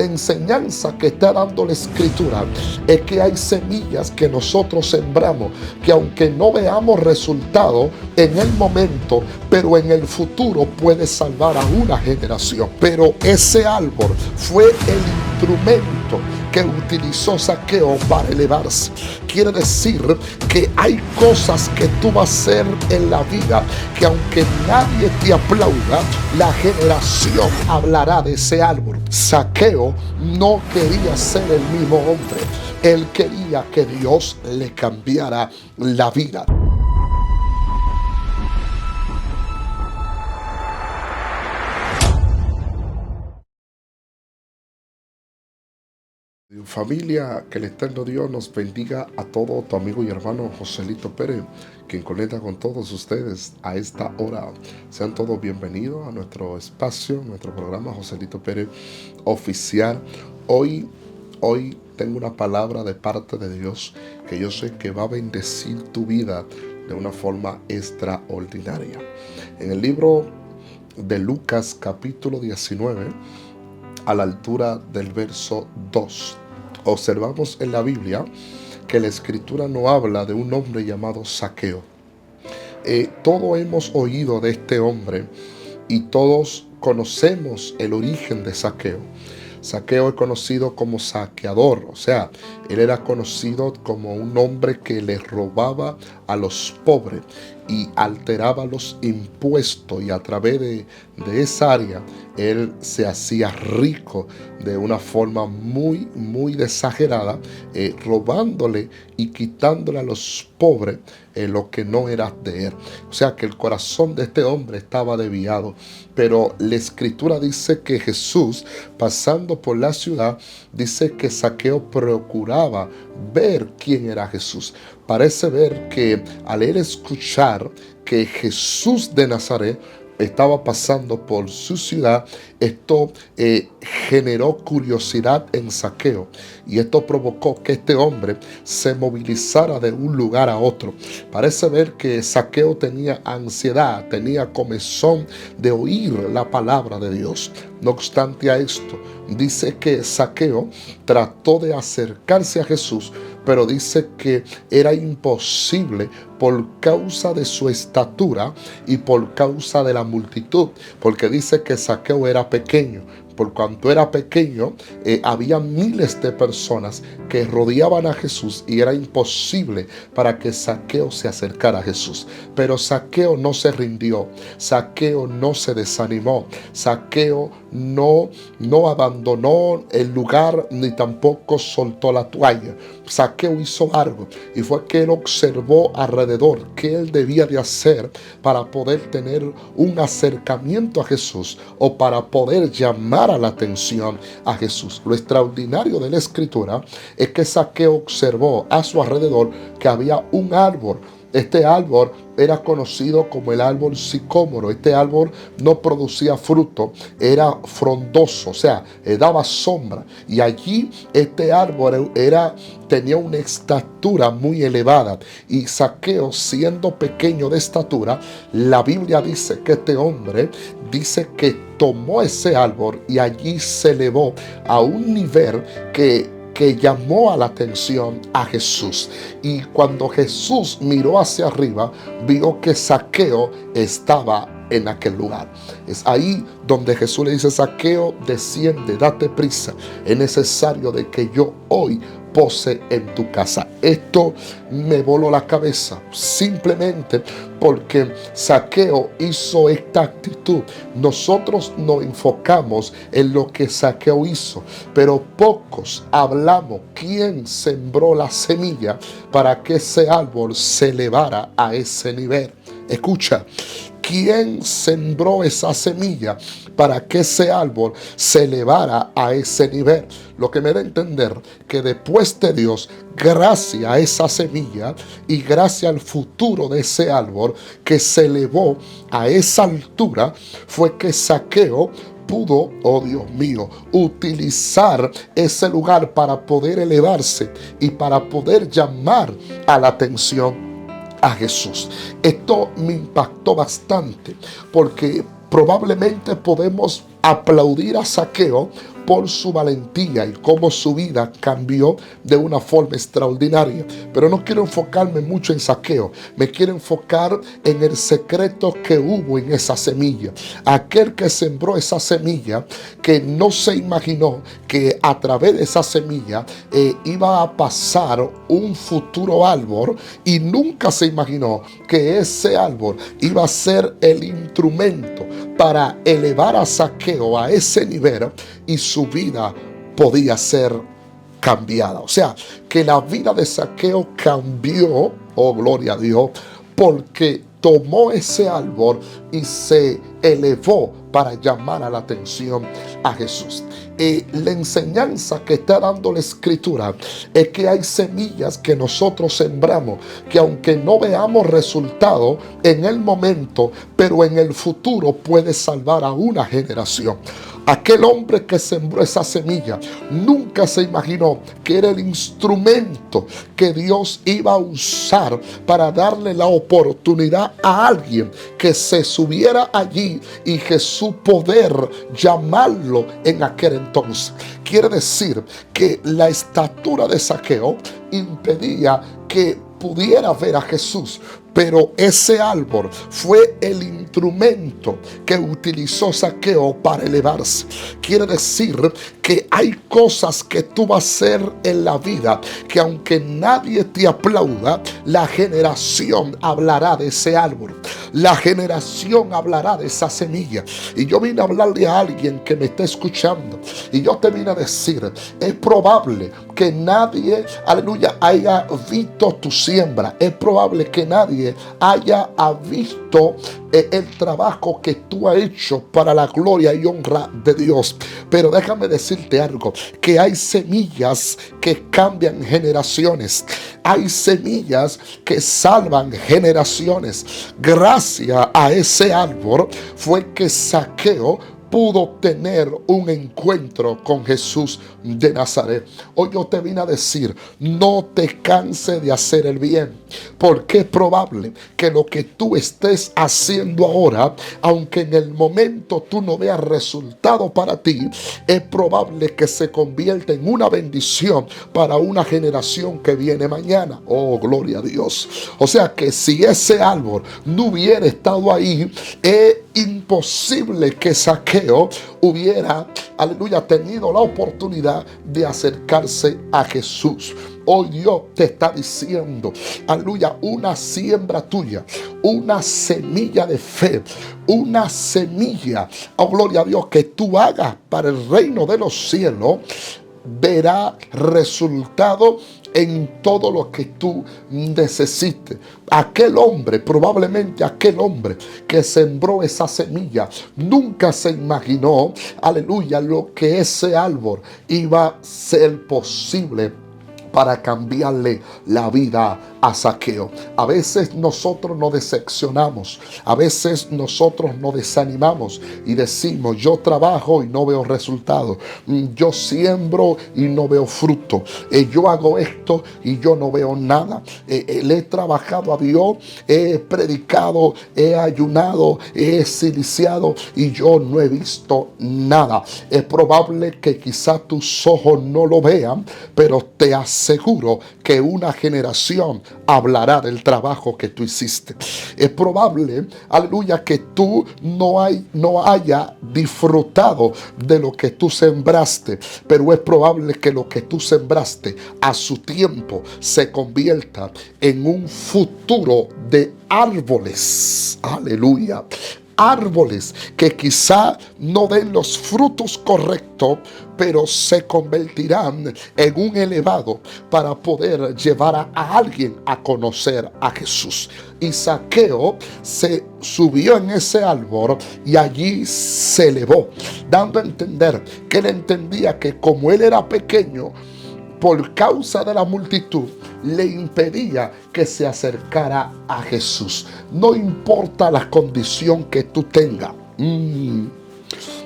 la enseñanza que está dando la Escritura es que hay semillas que nosotros sembramos, que aunque no veamos resultado en el momento, pero en el futuro puede salvar a una generación. Pero ese árbol fue el instrumento que utilizó Zaqueo para elevarse. Quiere decir que hay cosas que tú vas a hacer en la vida que aunque nadie te aplauda, la generación hablará de ese árbol. Zaqueo no quería ser el mismo hombre. Él quería que Dios le cambiara la vida. Familia, que el eterno Dios nos bendiga a todo tu amigo y hermano Joselito Pérez, quien conecta con todos ustedes a esta hora. Sean todos bienvenidos a nuestro espacio, nuestro programa Joselito Pérez Oficial. Hoy tengo una palabra de parte de Dios que yo sé que va a bendecir tu vida de una forma extraordinaria. En el libro de Lucas capítulo 19, a la altura del verso 2, observamos en la Biblia que la Escritura no habla de un hombre llamado Zaqueo. Todos hemos oído de este hombre y todos conocemos el origen de Zaqueo. Zaqueo es conocido como saqueador, o sea, él era conocido como un hombre que le robaba a los pobres y alteraba los impuestos, y a través de esa área él se hacía rico de una forma muy exagerada, robándole y quitándole a los pobres lo que no era de él. O sea que el corazón de este hombre estaba desviado. Pero la Escritura dice que Jesús, pasando por la ciudad, dice que Zaqueo procuraba ver quién era Jesús. Parece ver que al él escuchar que Jesús de Nazaret estaba pasando por su ciudad, esto generó curiosidad en Zaqueo, y esto provocó que este hombre se movilizara de un lugar a otro. Parece ver que Zaqueo tenía ansiedad, tenía comezón de oír la palabra de Dios. No obstante a esto, dice que Zaqueo trató de acercarse a Jesús, pero dice que era imposible por causa de su estatura y por causa de la multitud, porque dice que Zaqueo era pequeño. Por cuanto era pequeño, había miles de personas que rodeaban a Jesús y era imposible para que Zaqueo se acercara a Jesús. Pero Zaqueo no se rindió, Zaqueo no se desanimó, Zaqueo no abandonó el lugar ni tampoco soltó la toalla. Zaqueo hizo algo, y fue que él observó alrededor qué él debía de hacer para poder tener un acercamiento a Jesús, o para poder llamar a la atención a Jesús. Lo extraordinario de la Escritura es que Zaqueo observó a su alrededor que había un árbol. Este árbol era conocido como el árbol sicómoro. Este árbol no producía fruto, era frondoso, o sea, daba sombra. Y allí este árbol tenía una estatura muy elevada. Y Zaqueo, siendo pequeño de estatura, la Biblia dice que este hombre dice que tomó ese árbol y allí se elevó a un nivel que llamó a la atención a Jesús. Y cuando Jesús miró hacia arriba, vio que Zaqueo estaba en aquel lugar. Es ahí donde Jesús le dice: Zaqueo, desciende, date prisa, es necesario de que yo hoy pose en tu casa. Esto me voló la cabeza, simplemente porque Zaqueo hizo esta actitud. Nosotros nos enfocamos en lo que Zaqueo hizo, pero pocos hablamos quién sembró la semilla para que ese árbol se elevara a ese nivel. Escucha, ¿quién sembró esa semilla para que ese árbol se elevara a ese nivel? Lo que me da a entender que después de Dios, gracias a esa semilla y gracias al futuro de ese árbol que se elevó a esa altura, fue que Zaqueo pudo, oh Dios mío, utilizar ese lugar para poder elevarse y para poder llamar a la atención a Jesús. Esto me impactó bastante, porque probablemente podemos aplaudir a Zaqueo por su valentía y cómo su vida cambió de una forma extraordinaria. Pero no quiero enfocarme mucho en Zaqueo, me quiero enfocar en el secreto que hubo en esa semilla. Aquel que sembró esa semilla, que no se imaginó que a través de esa semilla iba a pasar un futuro árbol, y nunca se imaginó que ese árbol iba a ser el instrumento para elevar a Zaqueo a ese nivel, y su vida podía ser cambiada. O sea, que la vida de Zaqueo cambió, oh gloria a Dios, porque tomó ese árbol y se elevó para llamar a la atención a Jesús. La enseñanza que está dando la Escritura es que hay semillas que nosotros sembramos, que aunque no veamos resultado en el momento, pero en el futuro puede salvar a una generación. Aquel hombre que sembró esa semilla nunca se imaginó que era el instrumento que Dios iba a usar para darle la oportunidad a alguien que se subiera allí y Jesús poder llamarlo en aquel entonces. Quiere decir que la estatura de Zaqueo impedía que pudiera ver a Jesús, pero ese árbol fue el instrumento que utilizó Zaqueo para elevarse. Quiere decir que hay cosas que tú vas a hacer en la vida que aunque nadie te aplauda, la generación hablará de ese árbol. La generación hablará de esa semilla. Y yo vine a hablarle a alguien que me está escuchando, y yo te vine a decir, es probable que nadie, aleluya, haya visto tu siembra. Es probable que nadie haya visto el trabajo que tú has hecho para la gloria y honra de Dios. Pero déjame decirte algo, que hay semillas que cambian generaciones. Hay semillas que salvan generaciones. Gracias a ese árbol fue que Zaqueo pudo tener un encuentro con Jesús de Nazaret. Hoy yo te vine a decir, no te canses de hacer el bien, porque es probable que lo que tú estés haciendo ahora, aunque en el momento tú no veas resultado para ti, es probable que se convierta en una bendición para una generación que viene mañana. Oh, gloria a Dios. O sea que si ese árbol no hubiera estado ahí, es imposible que Zaqueo hubiera, aleluya, tenido la oportunidad de acercarse a Jesús. Hoy Dios te está diciendo, aleluya, una siembra tuya, una semilla de fe, una semilla, oh gloria a Dios, que tú hagas para el reino de los cielos, verá resultado en todo lo que tú necesites. Aquel hombre, probablemente aquel hombre que sembró esa semilla, nunca se imaginó, aleluya, lo que ese árbol iba a ser posible para cambiarle la vida a Zaqueo. A veces nosotros nos decepcionamos, a veces nosotros nos desanimamos y decimos, yo trabajo y no veo resultados, yo siembro y no veo fruto, yo hago esto y yo no veo nada, le he trabajado a Dios, he predicado, he ayunado, he siliciado y yo no he visto nada. Es probable que quizás tus ojos no lo vean, pero te aseguro que una generación hablará del trabajo que tú hiciste. Es probable, aleluya, que tú no haya disfrutado de lo que tú sembraste, pero es probable que lo que tú sembraste a su tiempo se convierta en un futuro de árboles. Aleluya. Árboles que quizá no den los frutos correctos, pero se convertirán en un elevado para poder llevar a alguien a conocer a Jesús. Y Zaqueo se subió en ese árbol y allí se elevó, dando a entender que él entendía que como él era pequeño, por causa de la multitud, le impedía que se acercara a Jesús. No importa la condición que tú tengas.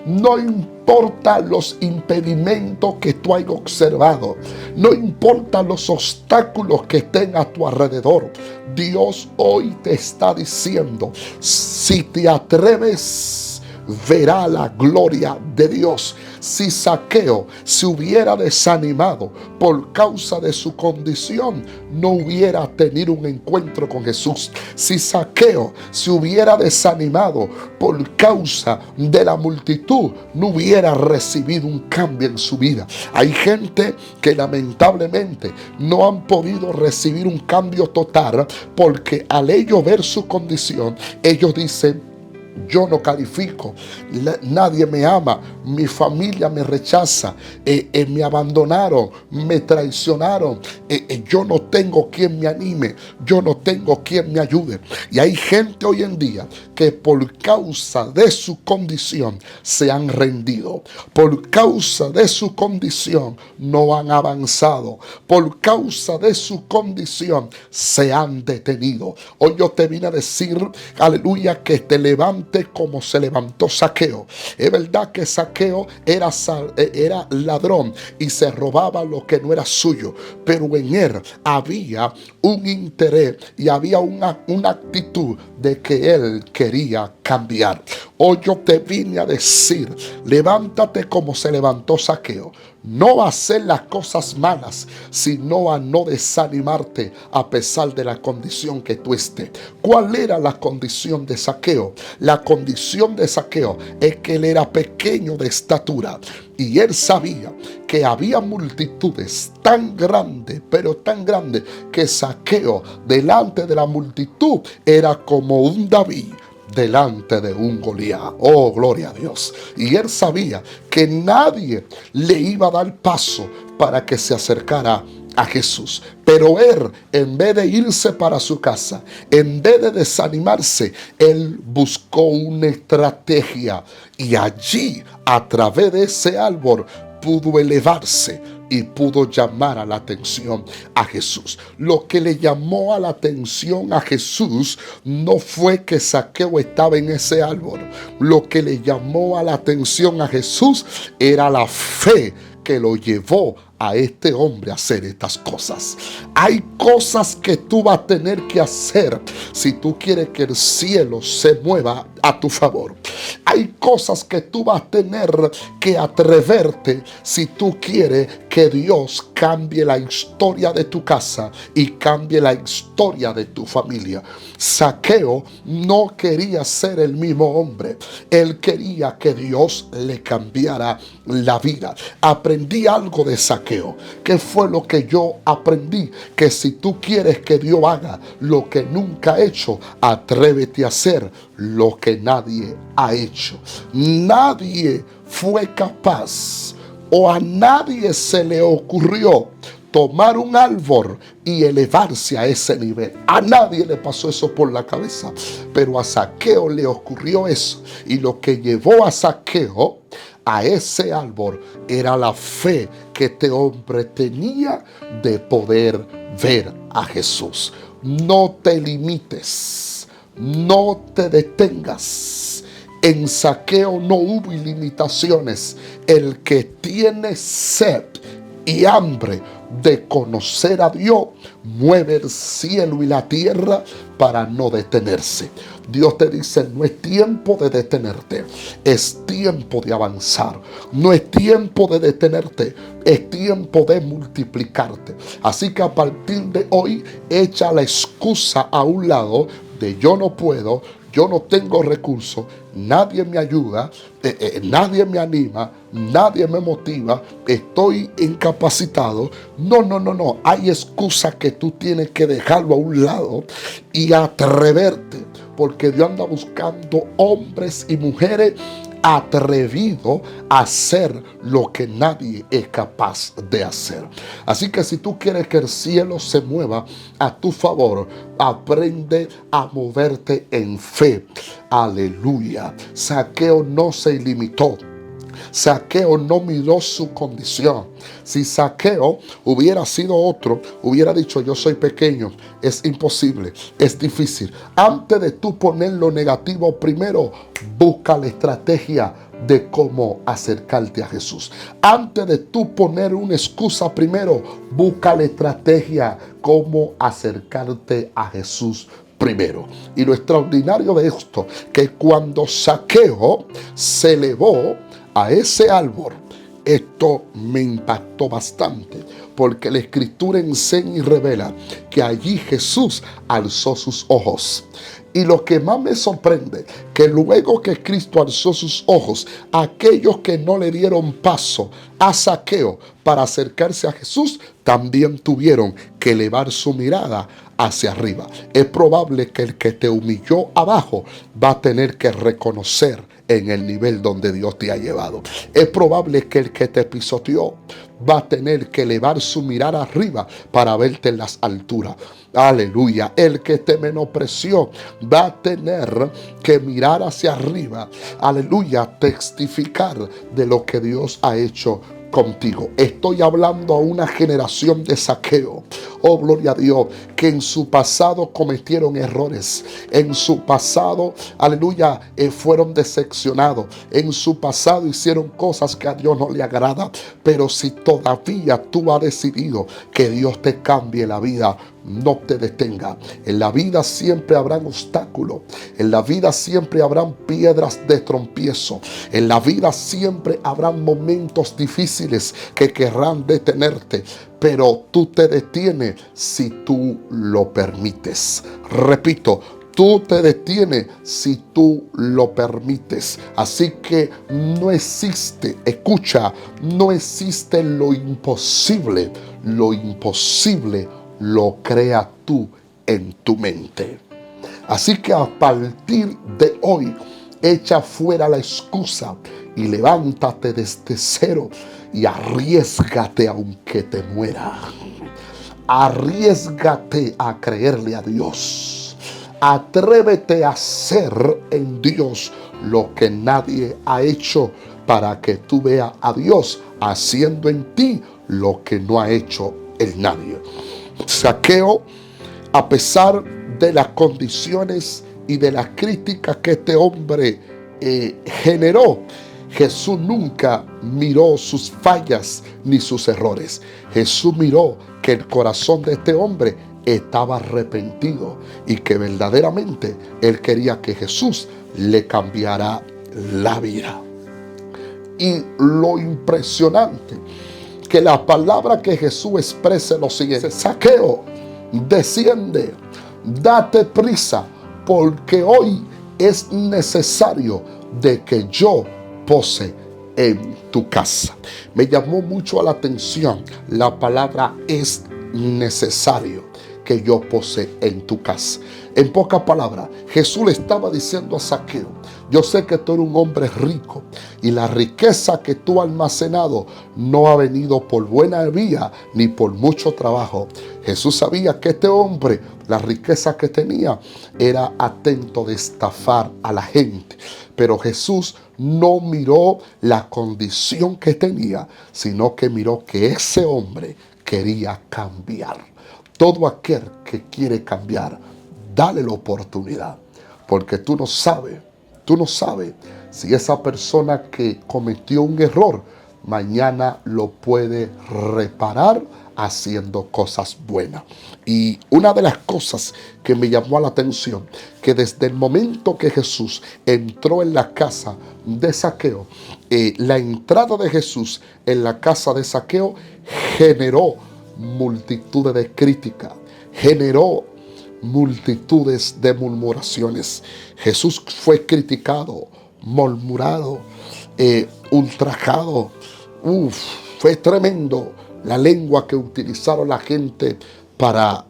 No importa los impedimentos que tú hayas observado. No importa los obstáculos que estén a tu alrededor. Dios hoy te está diciendo, si te atreves, verá la gloria de Dios. Si Zaqueo se hubiera desanimado por causa de su condición, no hubiera tenido un encuentro con Jesús. Si Zaqueo se hubiera desanimado por causa de la multitud, no hubiera recibido un cambio en su vida. Hay gente que lamentablemente no han podido recibir un cambio total porque al ellos ver su condición, ellos dicen: yo no califico, nadie me ama, mi familia me rechaza, me abandonaron, me traicionaron, yo no tengo quien me anime, yo no tengo quien me ayude. Y hay gente hoy en día que por causa de su condición se han rendido, por causa de su condición no han avanzado, por causa de su condición se han detenido. Hoy yo te vine a decir, aleluya, que te levantes como se levantó Zaqueo. Es verdad que Zaqueo era ladrón y se robaba lo que no era suyo, pero en él había un interés y había una actitud de que él quería cambiar. Hoy yo te vine a decir: levántate como se levantó Zaqueo. No a hacer las cosas malas, sino a no desanimarte a pesar de la condición que tú estés. ¿Cuál era la condición de Zaqueo? La condición de Zaqueo es que él era pequeño de estatura y él sabía que había multitudes tan grandes, pero tan grandes, que Zaqueo delante de la multitud era como un David delante de un Goliat. Oh, gloria a Dios. Y él sabía que nadie le iba a dar paso para que se acercara a Jesús. Pero él, en vez de irse para su casa, en vez de desanimarse, él buscó una estrategia. Y allí, a través de ese árbol, pudo elevarse y pudo llamar a la atención a Jesús. Lo que le llamó a la atención a Jesús no fue que Zaqueo estaba en ese árbol. Lo que le llamó a la atención a Jesús era la fe que lo llevó a este hombre a hacer estas cosas. Hay cosas que tú vas a tener que hacer si tú quieres que el cielo se mueva a tu favor. Hay cosas que tú vas a tener que atreverte si tú quieres que Dios cambie la historia de tu casa y cambie la historia de tu familia. Zaqueo no quería ser el mismo hombre. Él quería que Dios le cambiara la vida. Aprendí algo de Zaqueo. ¿Qué fue lo que yo aprendí? Que si tú quieres que Dios haga lo que nunca ha hecho, atrévete a hacer lo que nadie ha hecho. Nadie fue capaz, o a nadie se le ocurrió tomar un árbol y elevarse a ese nivel. A nadie le pasó eso por la cabeza, pero a Zaqueo le ocurrió eso. Y lo que llevó a Zaqueo a ese árbol era la fe que este hombre tenía de poder ver a Jesús. No te limites, no te detengas. En Zaqueo no hubo limitaciones. El que tiene sed y hambre de conocer a Dios mueve el cielo y la tierra para no detenerse. Dios te dice: no es tiempo de detenerte, es tiempo de avanzar. No es tiempo de detenerte, es tiempo de multiplicarte. Así que a partir de hoy, echa la excusa a un lado de yo no puedo, yo no tengo recursos, nadie me ayuda, nadie me anima, nadie me motiva, estoy incapacitado. No. Hay excusas que tú tienes que dejarlo a un lado y atreverte, porque Dios anda buscando hombres y mujeres atrevido a hacer lo que nadie es capaz de hacer. Así que si tú quieres que el cielo se mueva a tu favor, aprende a moverte en fe. Aleluya. Zaqueo no se limitó. Zaqueo no miró su condición. Si Zaqueo hubiera sido otro, hubiera dicho: yo soy pequeño, es imposible, es difícil. Antes de tú poner lo negativo primero, busca la estrategia de cómo acercarte a Jesús. Antes de tú poner una excusa primero, busca la estrategia cómo acercarte a Jesús primero. Y lo extraordinario de esto, que cuando Zaqueo se elevó a ese árbol, Esto me impactó bastante, porque la Escritura enseña y revela que allí Jesús alzó sus ojos. Y lo que más me sorprende, que luego que Cristo alzó sus ojos, aquellos que no le dieron paso a Zaqueo para acercarse a Jesús, también tuvieron que elevar su mirada hacia arriba. Es probable que el que te humilló abajo va a tener que reconocer en el nivel donde Dios te ha llevado. Es probable que el que te pisoteó va a tener que elevar su mirada arriba para verte en las alturas. Aleluya. El que te menospreció va a tener que mirar hacia arriba. Aleluya. Testificar de lo que Dios ha hecho contigo. Estoy hablando a una generación de Zaqueo. Oh, gloria a Dios, que en su pasado cometieron errores. En su pasado, aleluya, fueron decepcionados. En su pasado hicieron cosas que a Dios no le agrada. Pero si todavía tú has decidido que Dios te cambie la vida, no te detenga. En la vida siempre habrán obstáculos. En la vida siempre habrán piedras de tropiezo. En la vida siempre habrán momentos difíciles que querrán detenerte. Pero tú te detienes si tú lo permites. Repito, tú te detienes si tú lo permites. Así que no existe, escucha, no existe lo imposible. Lo imposible lo crea tú en tu mente. Así que a partir de hoy, echa fuera la excusa y levántate desde cero y arriésgate aunque te muera. Arriésgate a creerle a Dios. Atrévete a hacer en Dios lo que nadie ha hecho, para que tú veas a Dios haciendo en ti lo que no ha hecho el nadie. Zaqueo, a pesar de las condiciones y de las críticas que este hombre generó, Jesús nunca miró sus fallas ni sus errores. Jesús miró que el corazón de este hombre estaba arrepentido y que verdaderamente él quería que Jesús le cambiara la vida. Y lo impresionante, que la palabra que Jesús expresa es lo siguiente: Zaqueo, desciende, date prisa, porque hoy es necesario de que yo pose en tu casa. Me llamó mucho la atención la palabra es necesario que yo pose en tu casa. En pocas palabras, Jesús le estaba diciendo a Zaqueo: yo sé que tú eres un hombre rico y la riqueza que tú has almacenado no ha venido por buena vía ni por mucho trabajo. Jesús sabía que este hombre, la riqueza que tenía, era atento de estafar a la gente. Pero Jesús no miró la condición que tenía, sino que miró que ese hombre quería cambiar. Todo aquel que quiere cambiar, dale la oportunidad, porque tú no sabes si esa persona que cometió un error mañana lo puede reparar haciendo cosas buenas. Y una de las cosas que me llamó la atención, que desde el momento que Jesús entró en la casa de Zaqueo, la entrada de Jesús en la casa de Zaqueo generó multitudes de críticas, generó multitudes de murmuraciones. Jesús fue criticado, murmurado, ultrajado. Fue tremendo la lengua que utilizaron la gente para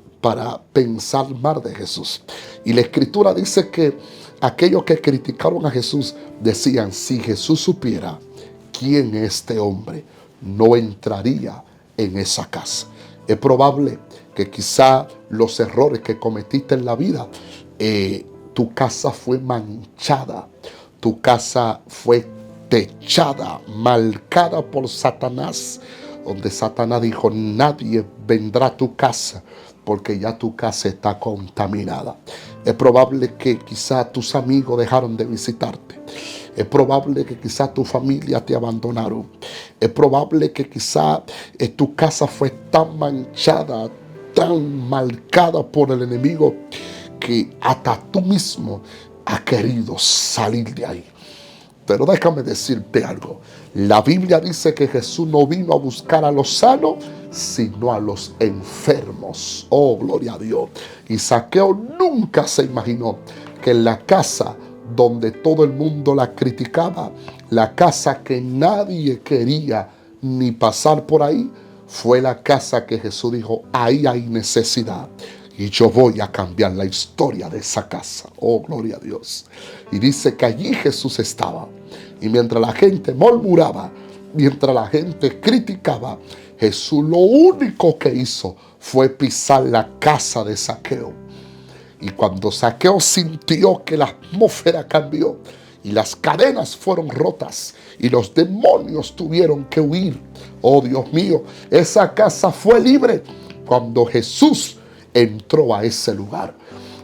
pensar mal de Jesús. Y la Escritura dice que aquellos que criticaron a Jesús decían: si Jesús supiera quién es este hombre, no entraría en esa casa. Es probable que quizá los errores que cometiste en la vida, tu casa fue manchada, tu casa fue techada, marcada por Satanás, donde Satanás dijo: nadie vendrá a tu casa porque ya tu casa está contaminada. Es probable que quizá tus amigos dejaron de visitarte. Es probable que quizá tu familia te abandonaron. Es probable que quizá tu casa fue tan manchada, tan marcada por el enemigo, que hasta tú mismo has querido salir de ahí. Pero déjame decirte algo. La Biblia dice que Jesús no vino a buscar a los sanos, sino a los enfermos. Oh, gloria a Dios. Y Zaqueo nunca se imaginó que en la casa donde todo el mundo la criticaba, la casa que nadie quería ni pasar por ahí, fue la casa que Jesús dijo, ahí hay necesidad. Y yo voy a cambiar la historia de esa casa. Oh, gloria a Dios. Y dice que allí Jesús estaba. Y mientras la gente murmuraba, mientras la gente criticaba, Jesús lo único que hizo fue pisar la casa de Zaqueo. Y cuando Zaqueo sintió que la atmósfera cambió y las cadenas fueron rotas y los demonios tuvieron que huir, oh Dios mío, esa casa fue libre cuando Jesús entró a ese lugar.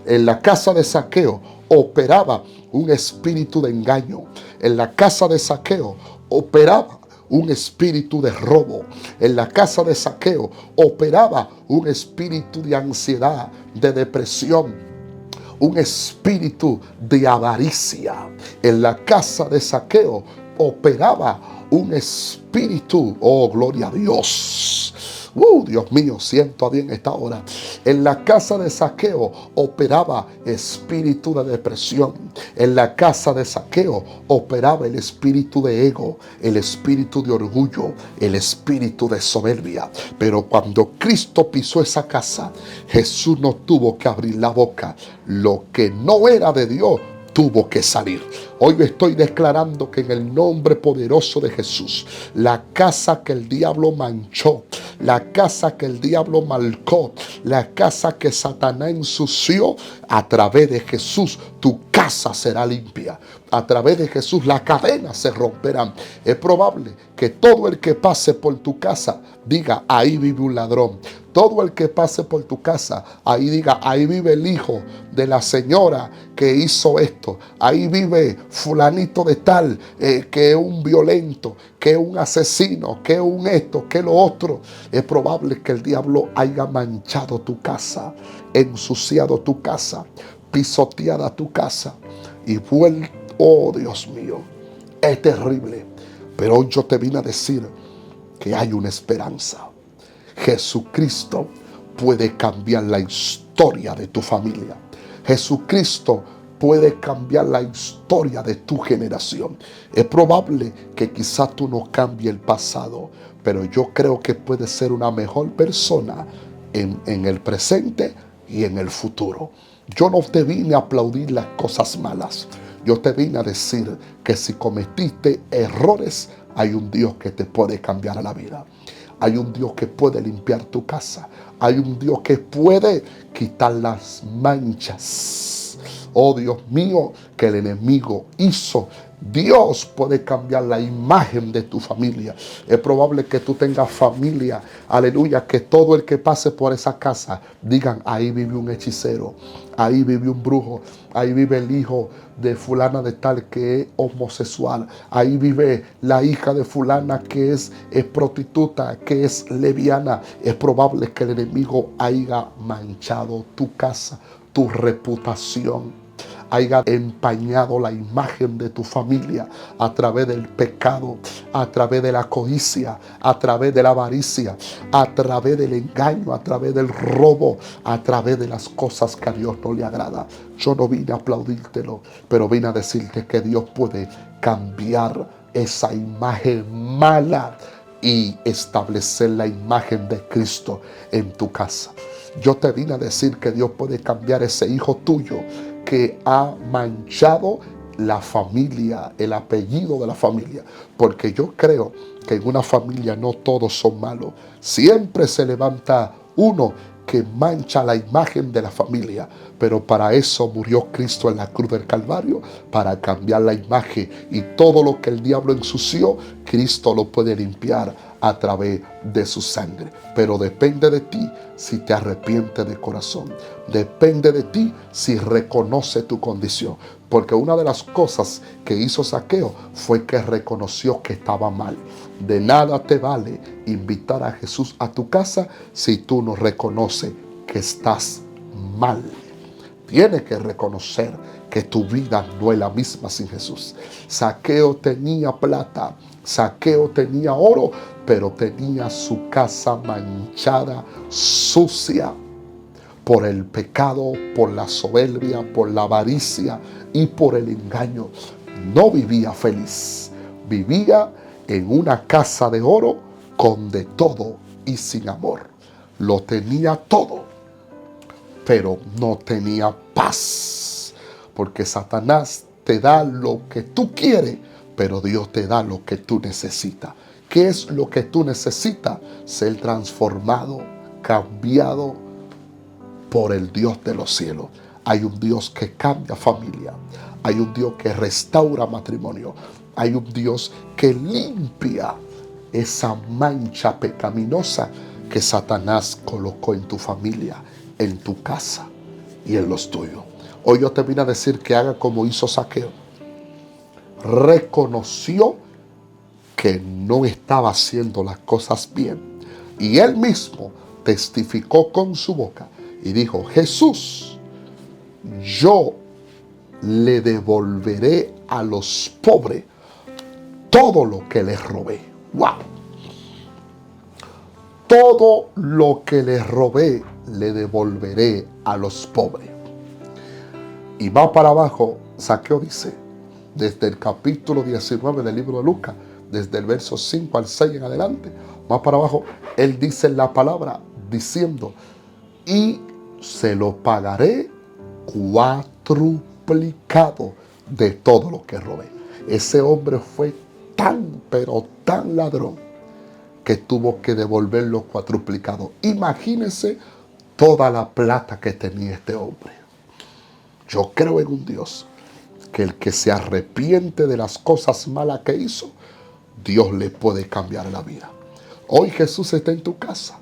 En la casa de Zaqueo operaba un espíritu de engaño. En la casa de Zaqueo operaba un espíritu de robo. En la casa de Zaqueo operaba un espíritu de ansiedad, de depresión, un espíritu de avaricia. En la casa de Zaqueo operaba un espíritu, oh gloria a Dios. Dios mío, siento bien esta hora. En la casa de Zaqueo operaba espíritu de depresión. En la casa de Zaqueo operaba el espíritu de ego, el espíritu de orgullo, el espíritu de soberbia. Pero cuando Cristo pisó esa casa, Jesús no tuvo que abrir la boca. Lo que no era de Dios tuvo que salir. Hoy estoy declarando que en el nombre poderoso de Jesús, la casa que el diablo manchó, la casa que el diablo marcó, la casa que Satanás ensució, a través de Jesús tu casa será limpia. A través de Jesús las cadenas se romperán. Es probable que todo el que pase por tu casa diga, ahí vive un ladrón. Todo el que pase por tu casa, ahí diga, ahí vive el hijo de la señora que hizo esto. Ahí vive fulanito de tal, que es un violento, que es un asesino, que es un esto, que es lo otro. Es probable que el diablo haya manchado tu casa, ensuciado tu casa, pisoteada tu casa y vuelto, oh Dios mío, es terrible. Pero hoy yo te vine a decir que hay una esperanza. Jesucristo puede cambiar la historia de tu familia. Jesucristo puede cambiar la historia de tu generación. Es probable que quizás tú no cambies el pasado, pero yo creo que puedes ser una mejor persona en el presente y en el futuro. Yo no te vine a aplaudir las cosas malas. Yo te vine a decir que si cometiste errores, hay un Dios que te puede cambiar a la vida. Hay un Dios que puede limpiar tu casa. Hay un Dios que puede quitar las manchas. Oh Dios mío, que el enemigo hizo. Dios puede cambiar la imagen de tu familia. Es probable que tú tengas familia, aleluya, que todo el que pase por esa casa digan, ahí vive un hechicero, ahí vive un brujo, ahí vive el hijo de fulana de tal que es homosexual, ahí vive la hija de fulana que es prostituta, que es lesbiana. Es probable que el enemigo haya manchado tu casa, tu reputación, haya empañado la imagen de tu familia a través del pecado, a través de la codicia, a través de la avaricia, a través del engaño, a través del robo, a través de las cosas que a Dios no le agrada. Yo no vine a aplaudírtelo, pero vine a decirte que Dios puede cambiar esa imagen mala y establecer la imagen de Cristo en tu casa. Yo te vine a decir que Dios puede cambiar ese hijo tuyo que ha manchado la familia, el apellido de la familia. Porque yo creo que en una familia no todos son malos. Siempre se levanta uno que mancha la imagen de la familia. Pero para eso murió Cristo en la cruz del Calvario, para cambiar la imagen. Y todo lo que el diablo ensució, Cristo lo puede limpiar a través de su sangre. Pero depende de ti si te arrepientes de corazón. Depende de ti si reconoce tu condición. Porque una de las cosas que hizo Zaqueo fue que reconoció que estaba mal. De nada te vale invitar a Jesús a tu casa si tú no reconoces que estás mal. tienes que reconocer que tu vida no es la misma sin Jesús. Zaqueo tenía plata, Zaqueo tenía oro, pero tenía su casa manchada, sucia, por el pecado, por la soberbia, por la avaricia y por el engaño. No vivía feliz. Vivía en una casa de oro con de todo y sin amor. Lo tenía todo, pero no tenía paz. Porque Satanás te da lo que tú quieres, pero Dios te da lo que tú necesitas. ¿Qué es lo que tú necesitas? Ser transformado, cambiado por el Dios de los cielos. Hay un Dios que cambia familia. Hay un Dios que restaura matrimonio. Hay un Dios que limpia esa mancha pecaminosa que Satanás colocó en tu familia, en tu casa y en los tuyos. Hoy yo te vine a decir que haga como hizo Zaqueo. Reconoció que no estaba haciendo las cosas bien. Y él mismo testificó con su boca y dijo: Jesús, yo le devolveré a los pobres todo lo que les robé. ¡Wow! Todo lo que les robé le devolveré a los pobres. Y va para abajo, Zaqueo dice, desde el capítulo 19 del libro de Lucas, desde el verso 5 al 6 en adelante, más para abajo, él dice la palabra diciendo: y se lo pagaré cuatruplicado de todo lo que robé. Ese hombre fue tan, pero tan ladrón que tuvo que devolverlo cuatruplicado. Imagínense toda la plata que tenía este hombre. Yo creo en un Dios que el que se arrepiente de las cosas malas que hizo, Dios le puede cambiar la vida. Hoy Jesús está en tu casa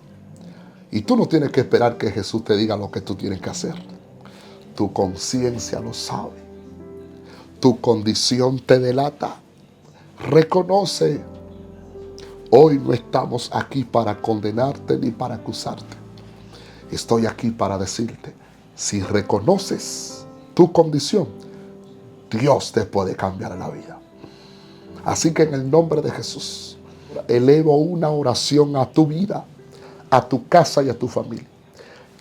y tú no tienes que esperar que Jesús te diga lo que tú tienes que hacer. Tu conciencia lo sabe. Tu condición te delata. Reconoce. Hoy no estamos aquí para condenarte ni para acusarte. Estoy aquí para decirte, si reconoces tu condición, Dios te puede cambiar la vida. Así que en el nombre de Jesús, elevo una oración a tu vida, a tu casa y a tu familia.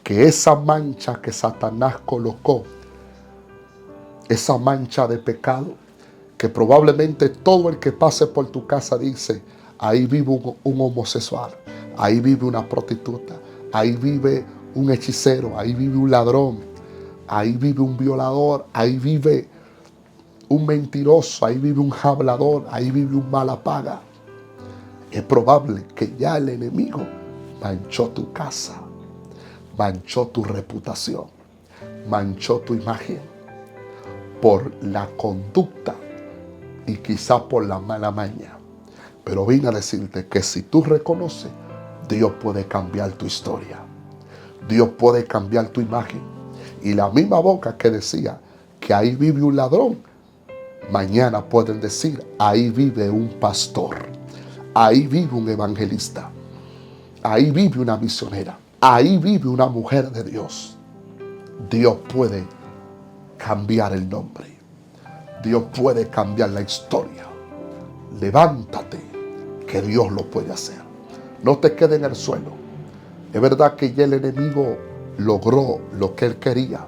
Que esa mancha que Satanás colocó, esa mancha de pecado, que probablemente todo el que pase por tu casa dice: ahí vive un homosexual, ahí vive una prostituta, ahí vive un hechicero, ahí vive un ladrón, ahí vive un violador, ahí vive un mentiroso, ahí vive un hablador, ahí vive un mala paga. Es probable que ya el enemigo manchó tu casa, manchó tu reputación, manchó tu imagen por la conducta y quizá por la mala maña. Pero vine a decirte que si tú reconoces, Dios puede cambiar tu historia. Dios puede cambiar tu imagen. Y la misma boca que decía que ahí vive un ladrón, mañana pueden decir: ahí vive un pastor, ahí vive un evangelista, ahí vive una misionera, ahí vive una mujer de Dios. Dios puede cambiar el nombre. Dios puede cambiar la historia. Levántate, que Dios lo puede hacer. No te quedes en el suelo. Es verdad que ya el enemigo logró lo que él quería,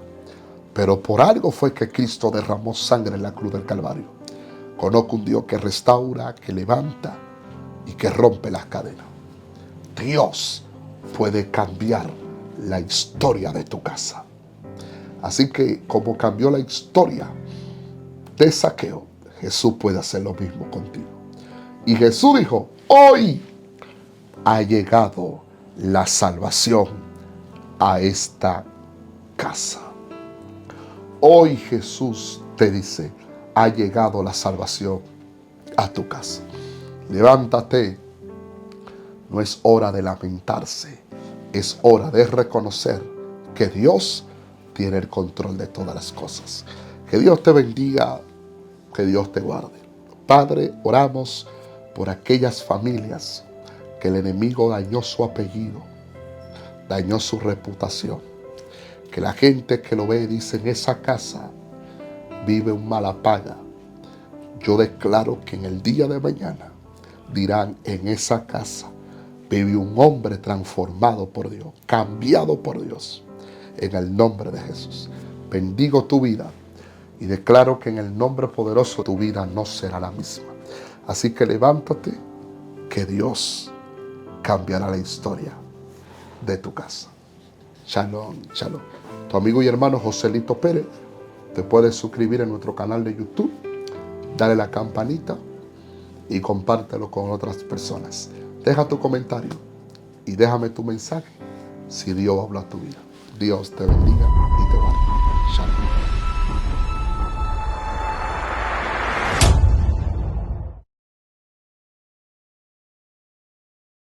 pero por algo fue que Cristo derramó sangre en la cruz del Calvario. Conozco un Dios que restaura, que levanta y que rompe las cadenas. Dios puede cambiar la historia de tu casa. Así que como cambió la historia de Zaqueo, Jesús puede hacer lo mismo contigo. Y Jesús dijo: hoy ha llegado la salvación a esta casa. Hoy Jesús te dice: ha llegado la salvación a tu casa. Levántate. No es hora de lamentarse. Es hora de reconocer que Dios tiene el control de todas las cosas. Que Dios te bendiga. Que Dios te guarde. Padre, oramos por aquellas familias que el enemigo dañó su apellido, dañó su reputación. que la gente que lo ve dice: en esa casa vive un malapaga. Yo declaro que en el día de mañana dirán: en esa casa vive un hombre transformado por Dios, cambiado por Dios. En el nombre de Jesús, bendigo tu vida y declaro que en el nombre poderoso tu vida no será la misma. Así que levántate, que Dios cambiará la historia de tu casa. Shalom, shalom. Tu amigo y hermano Joselito Pérez. Te puedes suscribir en nuestro canal de YouTube, dale la campanita y compártelo con otras personas. Deja tu comentario y déjame tu mensaje si Dios habla a tu vida. Dios te bendiga y te guarde. Shalom.